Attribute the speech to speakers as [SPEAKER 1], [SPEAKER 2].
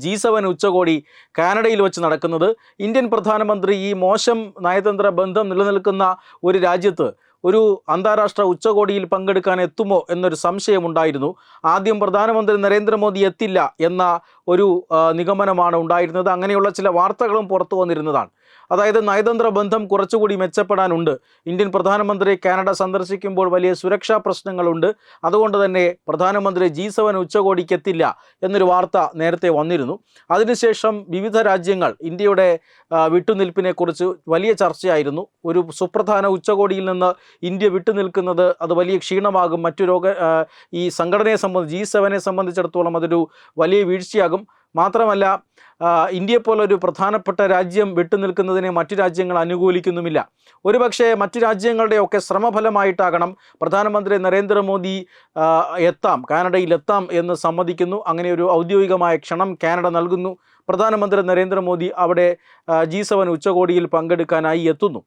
[SPEAKER 1] G7 ഉച്ചകോടി കാനഡയിൽ വെച്ച് നടക്കുന്നത്. ഇന്ത്യൻ പ്രധാനമന്ത്രി ഈ മോശം നയതന്ത്ര ബന്ധം നിലനിൽക്കുന്ന ഒരു രാജ്യത്ത് ഒരു അന്താരാഷ്ട്ര ഉച്ചകോടിയിൽ പങ്കെടുക്കാൻ എത്തുമോ എന്നൊരു സംശയമുണ്ടായിരുന്നു. ആദ്യം പ്രധാനമന്ത്രി നരേന്ദ്രമോദി എത്തില്ല എന്ന ഒരു നിഗമനമാണ് ഉണ്ടായിരുന്നത്. അങ്ങനെയുള്ള ചില വാർത്തകളും പുറത്തു വന്നിരുന്നതാണ്. അതായത് നയതന്ത്ര ബന്ധം കുറച്ചുകൂടി മെച്ചപ്പെടാനുണ്ട്. ഇന്ത്യൻ പ്രധാനമന്ത്രി കാനഡ സന്ദർശിക്കുമ്പോൾ വലിയ സുരക്ഷാ പ്രശ്നങ്ങളുണ്ട്. അതുകൊണ്ട് തന്നെ പ്രധാനമന്ത്രി G7 ഉച്ചകോടിക്ക് എത്തില്ല എന്നൊരു വാർത്ത നേരത്തെ വന്നിരുന്നു. അതിനുശേഷം വിവിധ രാജ്യങ്ങൾ ഇന്ത്യയുടെ വിട്ടുനിൽപ്പിനെക്കുറിച്ച് വലിയ ചർച്ചയായിരുന്നു. ഒരു സുപ്രധാന ഉച്ചകോടിയിൽ നിന്ന് ഇന്ത്യ വിട്ടുനിൽക്കുന്നത് അത് വലിയ ക്ഷീണമാകും. ഈ സംഘടനയെ G7 സംബന്ധിച്ചിടത്തോളം അതൊരു വലിയ വീഴ്ചയാകും. മാത്രമല്ല ഇന്ത്യയെപ്പോലൊരു പ്രധാനപ്പെട്ട രാജ്യം വിട്ടുനിൽക്കുന്നതിനെ മറ്റു രാജ്യങ്ങൾ അനുകൂലിക്കുന്നുമില്ല. ഒരുപക്ഷെ മറ്റു രാജ്യങ്ങളുടെയൊക്കെ ശ്രമഫലമായിട്ടാകണം പ്രധാനമന്ത്രി നരേന്ദ്രമോദി കാനഡയിലെത്താം എന്ന് സമ്മതിക്കുന്നു. അങ്ങനെ ഒരു ഔദ്യോഗികമായ ക്ഷണം കാനഡ നൽകുന്നു. പ്രധാനമന്ത്രി നരേന്ദ്രമോദി അവിടെ G7 ഉച്ചകോടിയിൽ പങ്കെടുക്കാനായി എത്തുന്നു.